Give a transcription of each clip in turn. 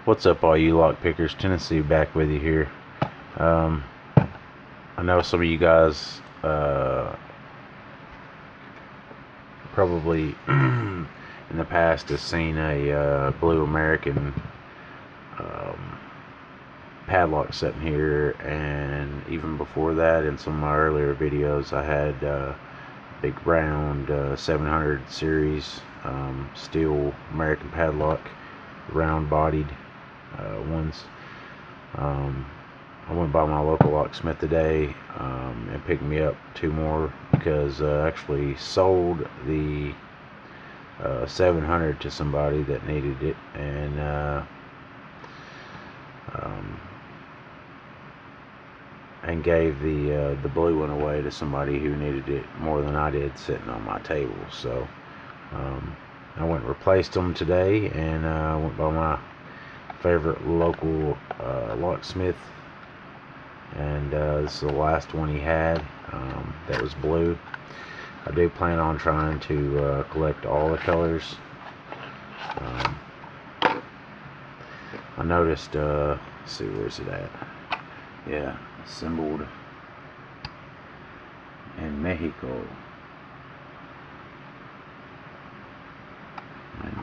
What's up, all you lock pickers? Tennessee back with you here. I know some of you guys probably in the past has seen a Blue American padlock sitting here, and even before that, in some of my earlier videos, I had big round 700 series steel American padlock, round bodied ones. I went by my local locksmith today and picked me up two more because I actually sold the 700 to somebody that needed it, and gave the blue one away to somebody who needed it more than I did, sitting on my table. So I went and replaced them today, and went by my favorite local locksmith, and this is the last one he had that was blue. I do plan on trying to collect all the colors. I noticed, let's see, where's it at? Yeah, assembled in Mexico. And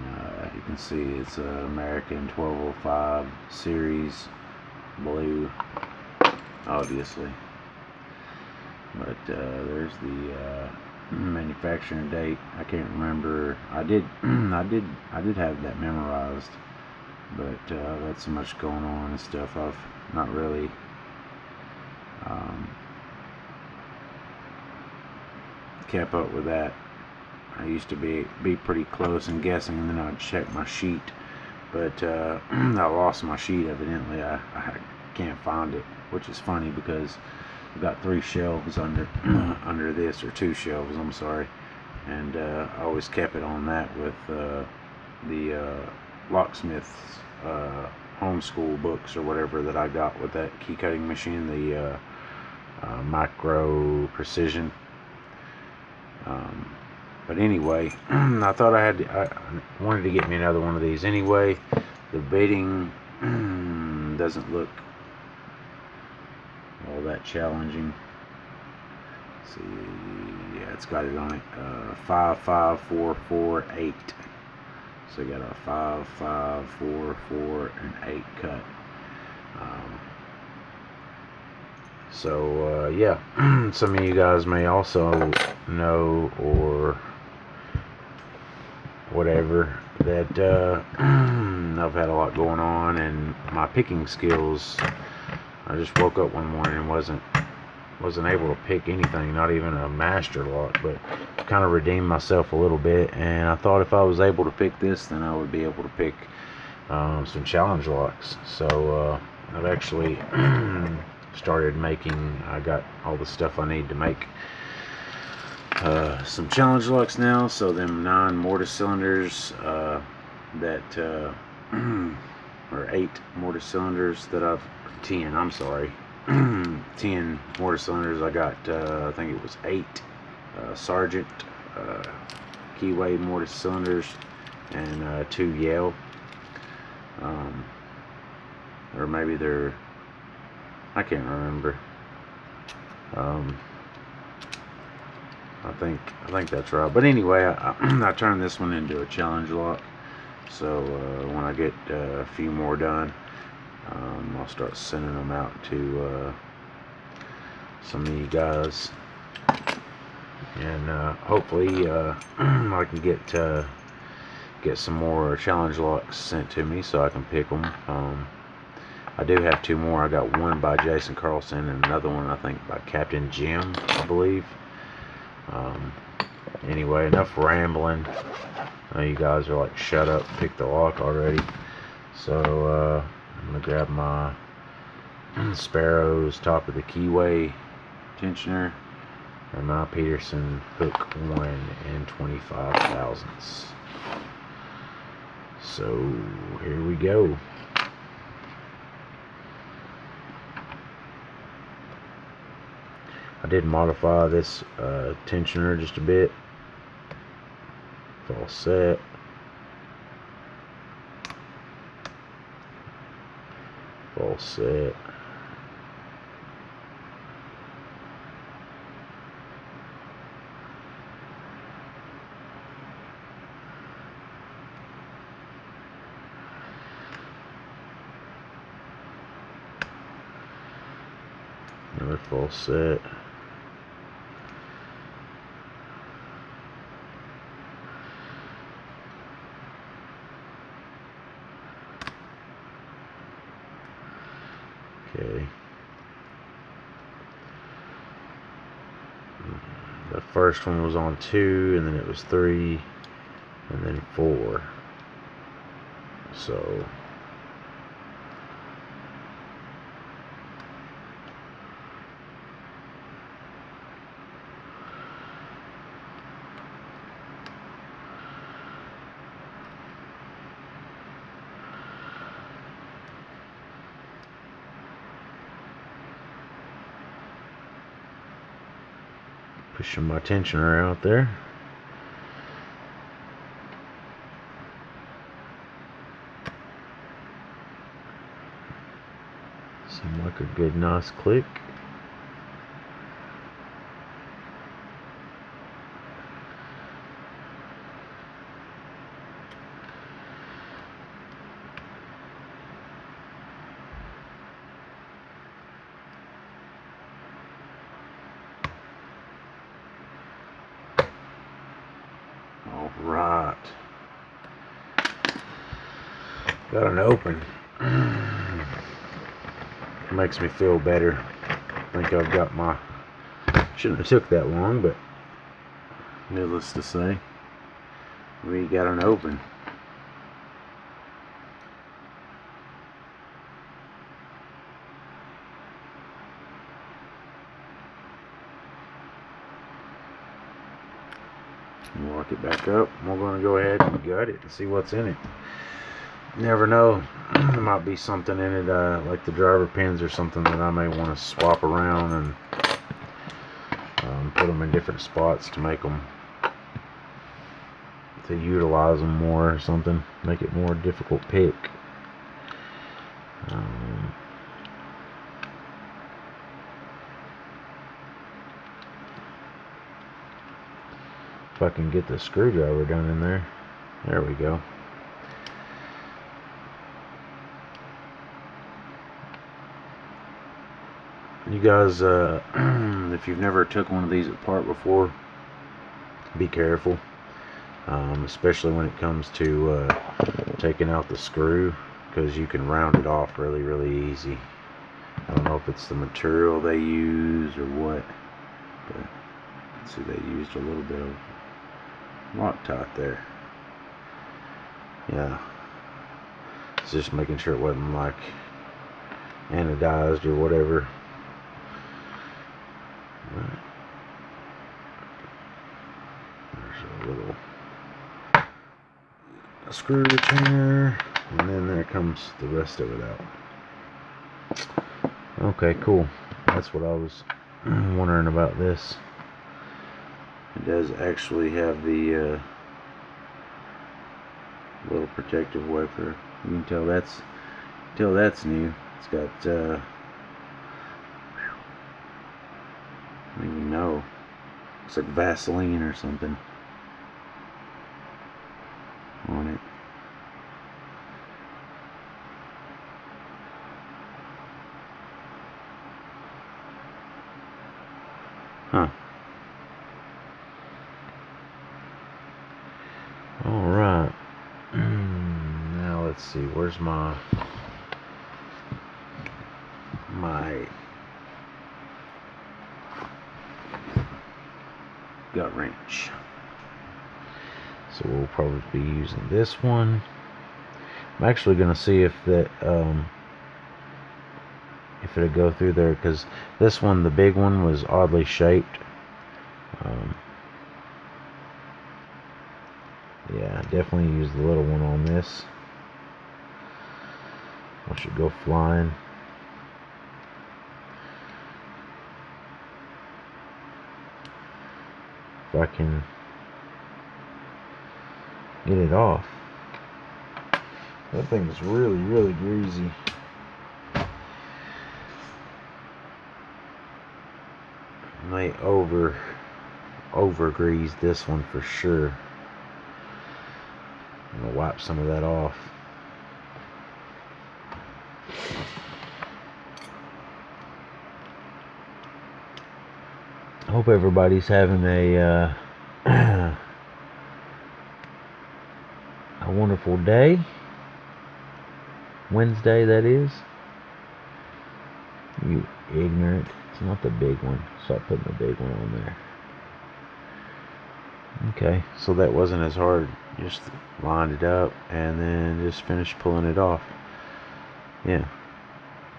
you can see it's American 1205 series blue, obviously. But there's the manufacturing date. I can't remember. I did have that memorized, but I've had so much going on and stuff, I've not really kept up with that. I used to be pretty close and guessing, and then I'd check my sheet, but I lost my sheet evidently. I can't find it, which is funny because I've got 3 shelves under under this, or 2 shelves, I'm sorry, and I always kept it on that with the locksmith's homeschool books or whatever that I got with that key cutting machine, the Micro Precision. But anyway, I thought I wanted to get me another one of these anyway. The bedding doesn't look all that challenging. Let's see, yeah, it's got it on it. 5, 5, 4, 4, 8. So you got a 5, 5, 4, 4, and 8 cut. So yeah, some of you guys may also know, or whatever, that I've had a lot going on, and my picking skills, I just woke up one morning and wasn't able to pick anything, not even a master lock, but kind of redeemed myself a little bit, and I thought if I was able to pick this, then I would be able to pick some challenge locks. So I've actually started making, I got all the stuff I need to make some challenge locks now. So them 9 mortise cylinders that or 8 mortise cylinders that I've 10, I'm sorry, 10 mortise cylinders. I got I think it was 8 Sargent keyway mortise cylinders, and 2 Yale, or maybe they're, I can't remember. I think that's right. But anyway, I turned this one into a challenge lock. So when I get a few more done, I'll start sending them out to some of you guys, and hopefully I can get some more challenge locks sent to me so I can pick them. I do have 2 more. I got one by Jason Carlson and another one, I think, by Captain Jim, I believe. Anyway, enough rambling. You guys are like, shut up, pick the lock already. So I'm gonna grab my Sparrows top of the keyway tensioner and my Peterson hook 1 and 25 thousandths. So here we go. I did modify this tensioner just a bit. It's all set. False set. Another false set. Okay. The first one was on 2, and then it was 3, and then 4. So pushing my tensioner out there. Seemed like a good, nice click. All right, got an open. Makes me feel better. I think I've got my, shouldn't have took that long, but needless to say, we got an open. Lock it back up. We're going to go ahead and gut it and see what's in it. Never know, there might be something in it, like the driver pins or something, that I may want to swap around and put them in different spots to make them, to utilize them more or something, make it more difficult pick. If I can get the screwdriver down in there. There we go. You guys, if you've never took one of these apart before, be careful, especially when it comes to taking out the screw, because you can round it off really, really easy. I don't know if it's the material they use or what, but see, they used a little bit of Loctite there. Yeah, it's just making sure it wasn't like anodized or whatever. There's a little screw retainer, and then there comes the rest of it out. Okay, cool. That's what I was wondering about this. It does actually have the little protective wiper. You can tell that's new. It's got I don't even know. Looks like Vaseline or something on it. Huh. Alright. Now let's see, where's my gut wrench? So we'll probably be using this one. I'm actually going to see if that if it'll go through there, because this one, the big one, was oddly shaped. Yeah, definitely use the little one on this. I should go flying. If I can get it off. That thing is really, really greasy. may over grease this one for sure. I'm gonna wipe some of that off. I hope everybody's having a a wonderful day. Wednesday, that is. You ignorant. It's not the big one. Stop putting the big one on there. Okay, so that wasn't as hard. Just lined it up and then just finished pulling it off. Yeah.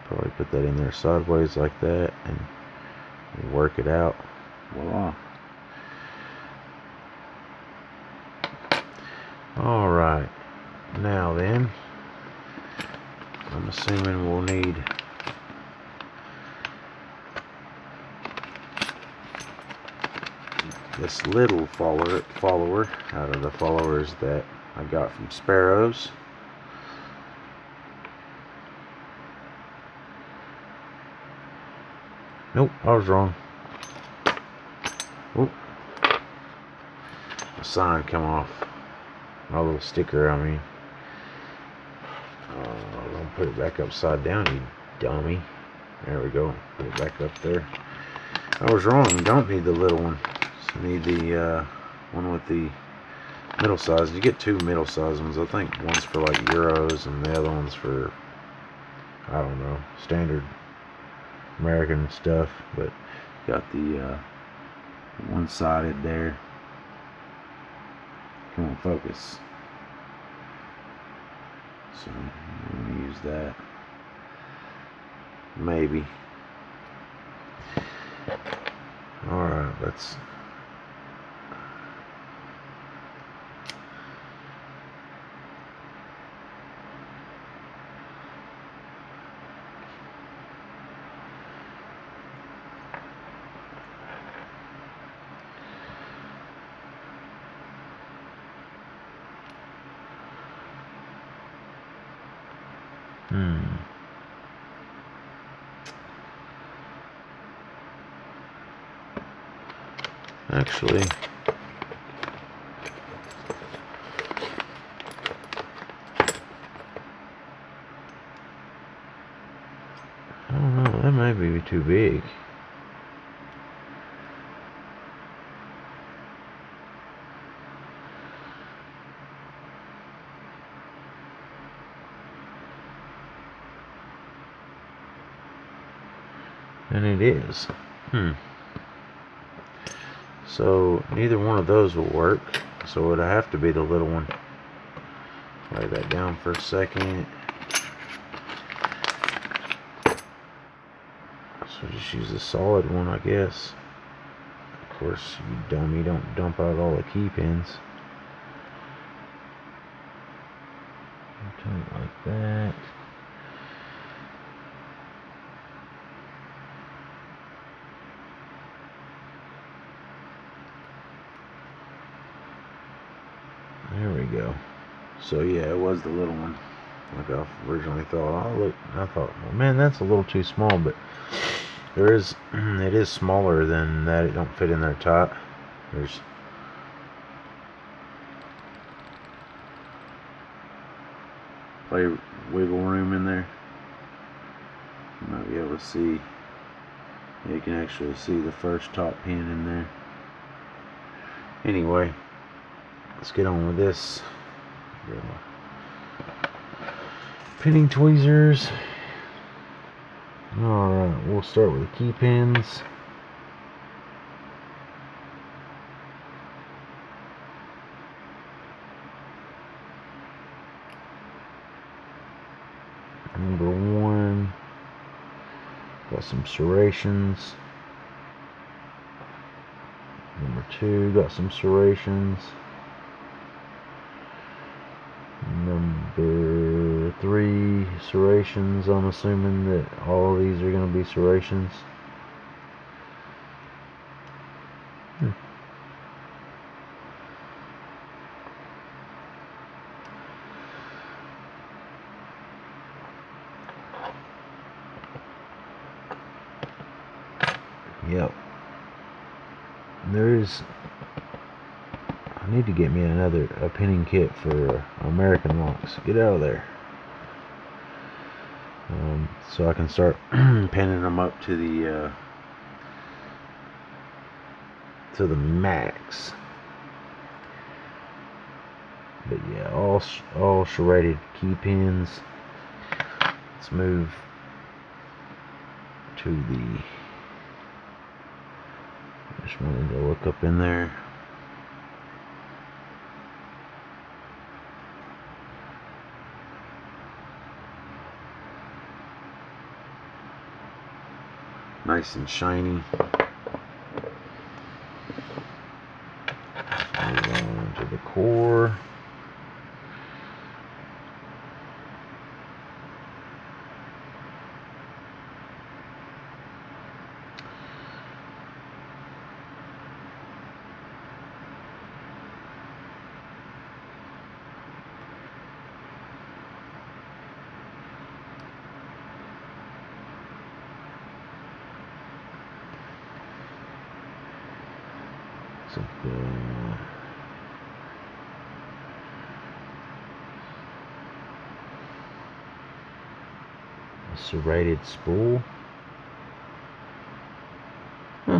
Probably put that in there sideways like that and work it out. Voila. Alright. Now then, I'm assuming we'll need this little follower out of the followers that I got from Sparrows. Nope, I was wrong. Oop. The sign come off. My little sticker, I mean. Don't put it back upside down, you dummy. There we go. Put it back up there. I was wrong. You don't need the little one. So you need the one with the middle size. You get two middle size ones. I think one's for like Euros and the other one's for, I don't know, standard American stuff. But got the one-sided there. Come on, focus. So I'm going to use that. Maybe. Alright, let's... Actually, I don't know, that might be too big. And it is. So neither one of those will work. So it'll have to be the little one. Lay that down for a second. So just use the solid one, I guess. Of course, you dummy, don't dump out all the key pins. Turn it like that. There we go. So yeah, it was the little one. Like I originally thought. Oh look, I thought, well, man, that's a little too small. But there is, it is smaller than that. It don't fit in there tight. There's wiggle room in there. You might be able to see. Yeah, you can actually see the first top pin in there. Anyway. Let's get on with this. Pinning tweezers. Alright, we'll start with the key pins. Number 1. Got some serrations. Number 2, got some serrations. Number 3, serrations. I'm assuming that all of these are going to be serrations. Yep. I need to get me a pinning kit for American locks. Get out of there. So I can start pinning them up to the max. But yeah, all serrated key pins. Let's move to the. Just wanted to look up in there. Nice and shiny. Move on to the core. A serrated spool. Huh.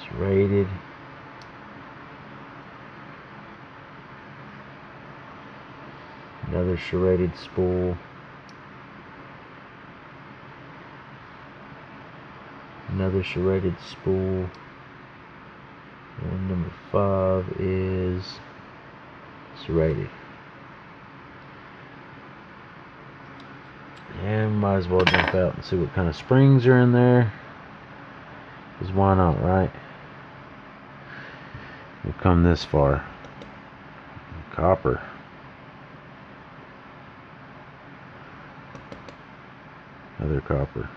Serrated. Another serrated spool. Another serrated spool. And number 5 is serrated. And might as well jump out and see what kind of springs are in there. Because why not, right? We've come this far. Copper. Another copper.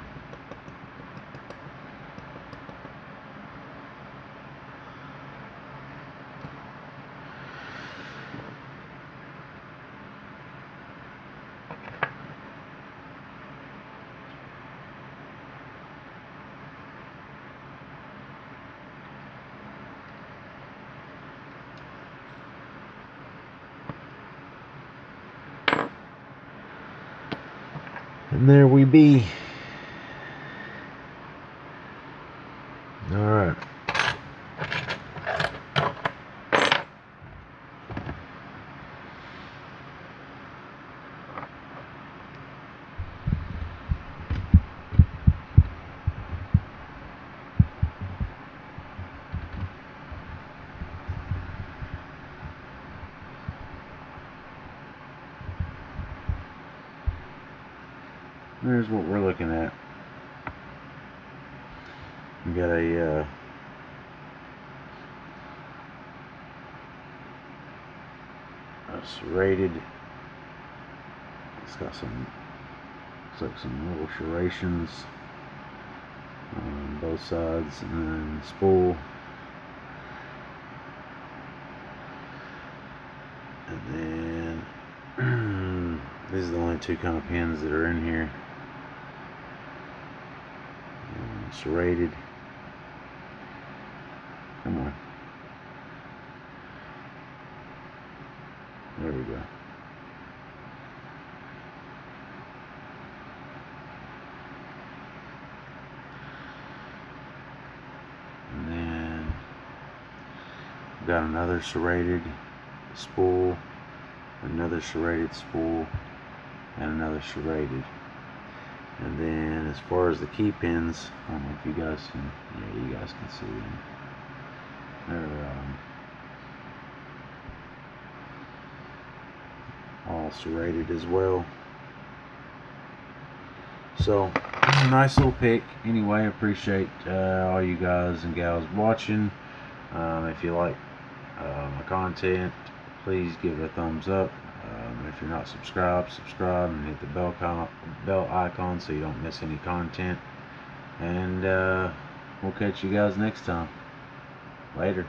And there we be. Alright. There's what we're looking at. We got a serrated. It's got some, looks like some little serrations on both sides, and then spool, and then these are the only two kind of pins that are in here. Serrated. Come on. There we go. And then we've got another serrated spool, another serrated spool, and another serrated. And then as far as the key pins, I don't know if you guys can, yeah, you guys can see them. They're all serrated as well. So, nice little pick. Anyway, I appreciate all you guys and gals watching. If you like my content, please give it a thumbs up. If you're not subscribed, subscribe and hit the bell icon so you don't miss any content. And we'll catch you guys next time. Later.